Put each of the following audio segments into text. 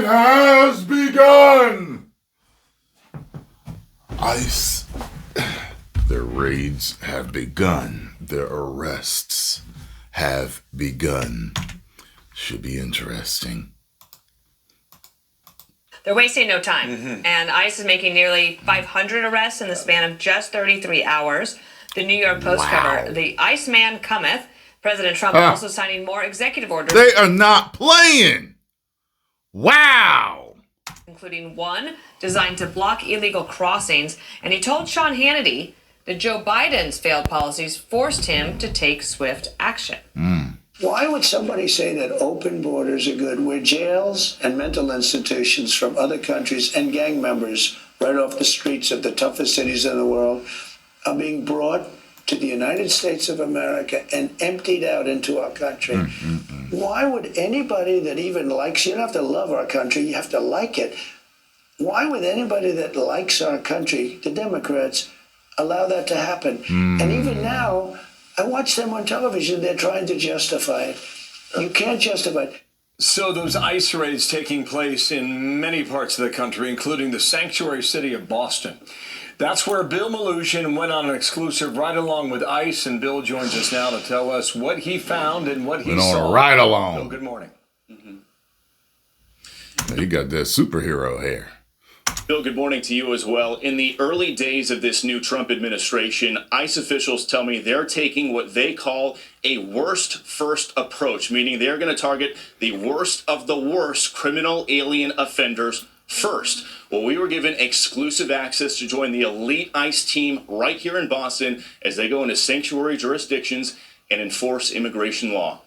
It has begun! ICE. Their raids have begun. Their arrests have begun. Should be interesting. They're wasting no time. And ICE is making nearly 500 arrests in the span of just 33 hours. The New York Post cover, the Ice Man cometh. President Trump also signing more executive orders. They are not playing. Wow. Including one designed to block illegal crossings. And he told Sean Hannity that Joe Biden's failed policies forced him to take swift action. Why would somebody say that open borders are good where jails and mental institutions from other countries and gang members right off the streets of the toughest cities in the world are being brought to the United States of America and emptied out into our country? Why would anybody that even likes, you don't have to love our country, you have to like it. Why would anybody that likes our country, the Democrats, allow that to happen? And even now, I watch them on television, they're trying to justify it. You can't justify it. So those ICE raids taking place in many parts of the country, including the sanctuary city of Boston. That's where Bill Maloogian went on an exclusive ride along with ICE, and Bill joins us now to tell us what he found and what he saw. On a ride along. Bill, good morning. You got that superhero hair. Bill, good morning to you as well. In the early days of this new Trump administration, ICE officials tell me they're taking what they call a worst first approach, meaning they're going to target the worst of the worst criminal alien offenders first. Well, we were given exclusive access to join the elite ICE team right here in Boston as they go into sanctuary jurisdictions and enforce immigration law.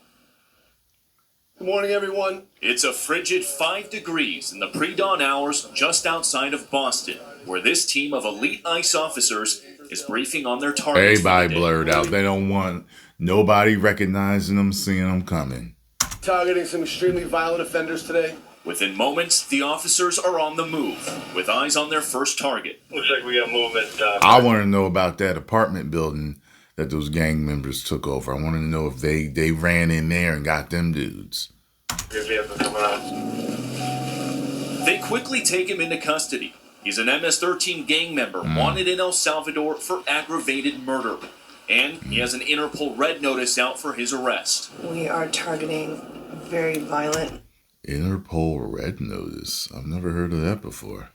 Good morning, everyone. It's a frigid 5 degrees in the pre-dawn hours just outside of Boston, where this team of elite ICE officers is briefing on their targets. Everybody blurred out. They don't want nobody recognizing them, seeing them coming. Targeting some extremely violent offenders today. Within moments, the officers are on the move, with eyes on their first target. Looks like we got movement. I want to know about that apartment building that those gang members took over. I want to know if they ran in there and got them dudes. They quickly take him into custody. He's an MS-13 gang member wanted in El Salvador for aggravated murder. And he has an Interpol red notice out for his arrest. We are targeting very violent. Interpol red notice. I've never heard of that before.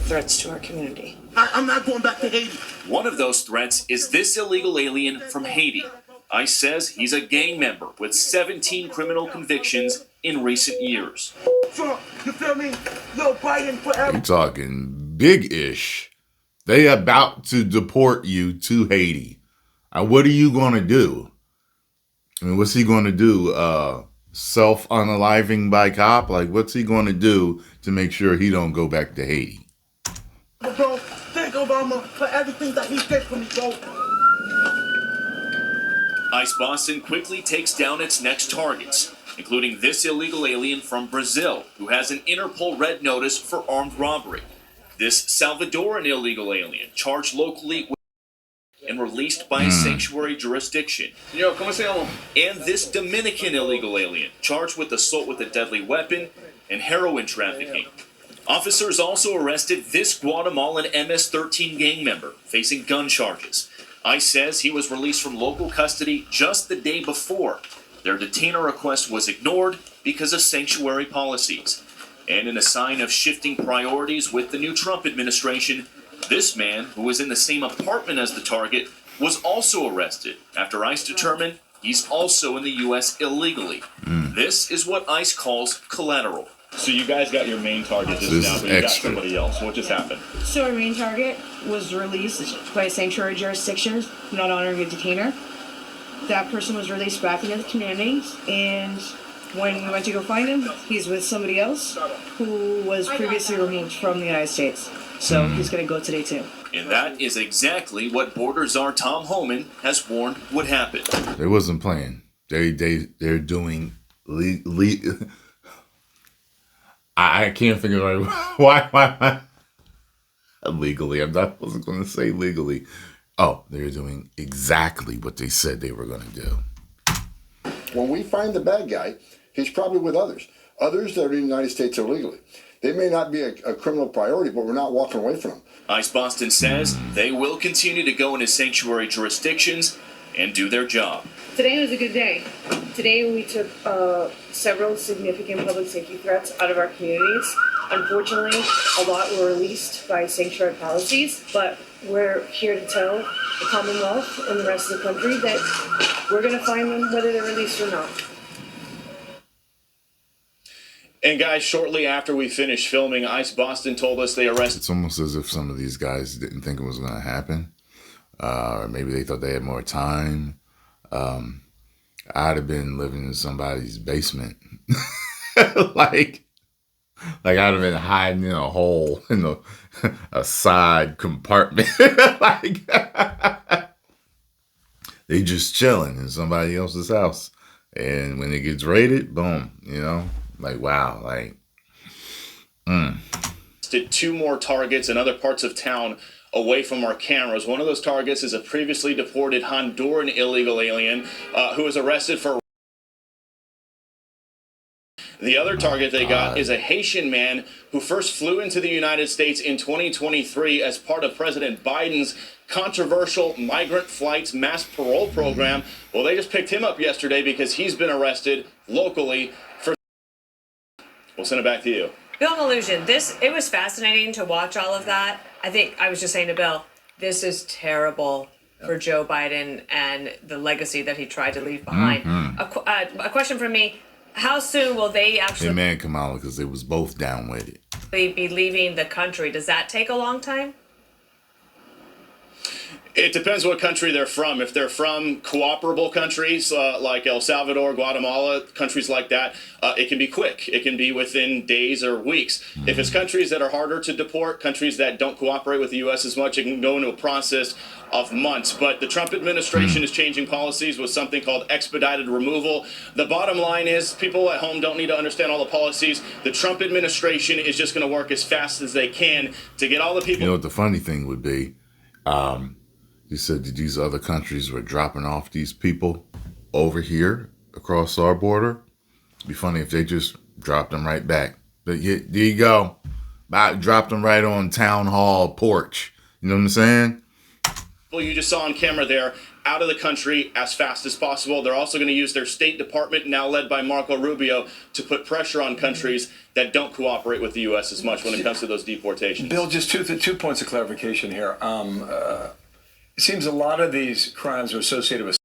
Threats to our community. I'm not going back to Haiti. One of those threats is this illegal alien from Haiti. ICE says he's a gang member with 17 criminal convictions in recent years. Trump, you feel me? Yo, Biden forever. You're talking big-ish. They about to deport you to Haiti. What are you going to do? I mean, what's he going to do? Self-unaliving by cop? Like, what's he going to do to make sure he don't go back to Haiti? Bro, thank Obama for everything that he did for me, bro. ICE Boston quickly takes down its next targets, including this illegal alien from Brazil, who has an Interpol red notice for armed robbery. This Salvadoran illegal alien, charged locally with and released by a sanctuary jurisdiction. Yo, ¿cómo se llama? And this Dominican illegal alien, charged with assault with a deadly weapon and heroin trafficking. Officers also arrested this Guatemalan MS-13 gang member, facing gun charges. ICE says he was released from local custody just the day before. Their detainer request was ignored because of sanctuary policies. And in a sign of shifting priorities with the new Trump administration, this man, who was in the same apartment as the target, was also arrested after ICE determined he's also in the U.S. illegally. This is what ICE calls collateral. So you guys got your main target just now, but you got somebody else. What just happened? So our main target was released by a sanctuary jurisdiction, not honoring a detainer. That person was released back into the community, and when we went to go find him, he's with somebody else who was previously removed from the United States. So he's going to go today too. And that is exactly what Border Czar Tom Homan has warned would happen. They wasn't playing. They're doing I can't figure out why legally. Wasn't going to say legally. Oh, they're doing exactly what they said they were going to do. When we find the bad guy, He's probably with others that are in the United States illegally. They may not be a criminal priority, but we're not walking away from them. ICE Boston says they will continue to go into sanctuary jurisdictions and do their job. Today was a good day. Today we took several significant public safety threats out of our communities. Unfortunately, a lot were released by sanctuary policies, but we're here to tell the Commonwealth and the rest of the country that we're going to find them whether they're released or not. And guys, shortly after we finished filming, ICE Boston told us they arrested... It's almost as if some of these guys didn't think it was going to happen. Or maybe they thought they had more time. I'd have been living in somebody's basement. like I'd have been hiding in a hole in a side compartment. like they just chilling in somebody else's house. And when it gets raided, boom, you know, like, wow, like, Did 2 more targets in other parts of town away from our cameras. One of those targets is a previously deported Honduran illegal alien who was arrested for... The other target they got is a Haitian man who first flew into the United States in 2023 as part of President Biden's controversial migrant flights mass parole program. Well, they just picked him up yesterday because he's been arrested locally for... We'll send it back to you. Bill Maloogian, it was fascinating to watch all of that. I think I was just saying to Bill, this is terrible for Joe Biden and the legacy that he tried to leave behind. A question from me, how soon will they actually man, Kamala, because they was both down with it. be leaving the country? Does that take a long time? It depends what country they're from. If they're from cooperable countries like El Salvador, Guatemala, countries like that, it can be quick. It can be within days or weeks. If it's countries that are harder to deport, countries that don't cooperate with the U.S. as much, it can go into a process of months. But the Trump administration is changing policies with something called expedited removal. The bottom line is people at home don't need to understand all the policies. The Trump administration is just going to work as fast as they can to get all the people... You know what the funny thing would be? You said that these other countries were dropping off these people over here across our border. It'd be funny if they just dropped them right back. But there you go. Dropped them right on town hall porch. You know what I'm saying? Well, you just saw on camera there, out of the country as fast as possible. They're also going to use their State Department, now led by Marco Rubio, to put pressure on countries that don't cooperate with the U.S. as much when it comes to those deportations. Bill, just two points of clarification here. It seems a lot of these crimes are associated with...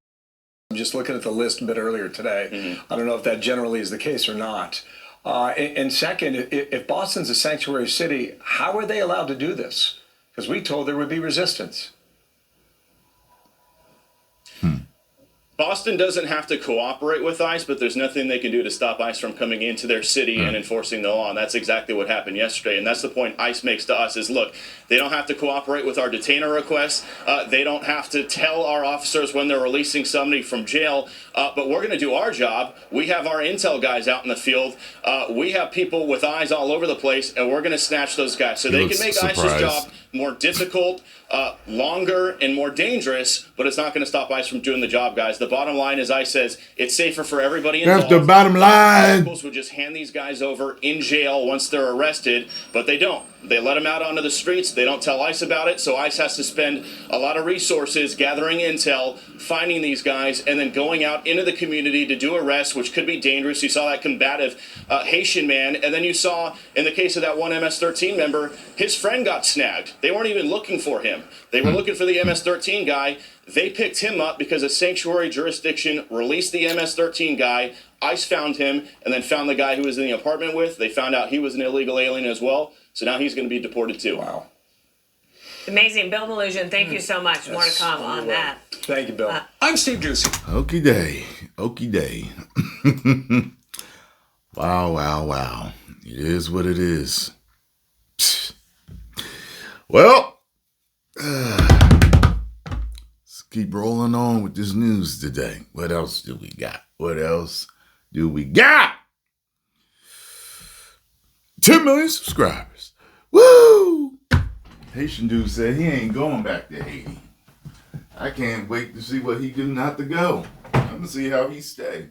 I'm just looking at the list a bit earlier today. I don't know if that generally is the case or not. And second, if Boston's a sanctuary city, how are they allowed to do this? Because we told there would be resistance. Boston doesn't have to cooperate with ICE, but there's nothing they can do to stop ICE from coming into their city and enforcing the law. And that's exactly what happened yesterday. And that's the point ICE makes to us is, look, they don't have to cooperate with our detainer requests. They don't have to tell our officers when they're releasing somebody from jail. But we're going to do our job. We have our intel guys out in the field. We have people with eyes all over the place, and we're going to snatch those guys. So they can make ICE's job more difficult, longer, and more dangerous, but it's not going to stop ICE from doing the job, guys. The bottom line is ICE says it's safer for everybody involved. That's the bottom line. Locals would just hand these guys over in jail once they're arrested, but they don't. They let them out onto the streets. They don't tell ICE about it, so ICE has to spend a lot of resources gathering intel, finding these guys, and then going out into the community to do arrests, which could be dangerous. You saw that combative Haitian man, and then you saw, in the case of that one MS-13 member, his friend got snagged. They weren't even looking for him. They were looking for the MS-13 guy. They picked him up because a sanctuary jurisdiction released the MS-13 guy. ICE found him, and then found the guy who was in the apartment with. They found out he was an illegal alien as well. So now he's going to be deported too. Wow. Amazing. Bill Maloogian, thank you so much. More to come on that. Thank you, Bill. I'm Steve Ducey. Okie day. Okie day. Wow, wow, wow. It is what it is. Psst. Well, let's keep rolling on with this news today. What else do we got? What else do we got? 10 million subscribers. Woo! Haitian dude said he ain't going back to Haiti. I can't wait to see what he do not to go. I'm going to see how he stay.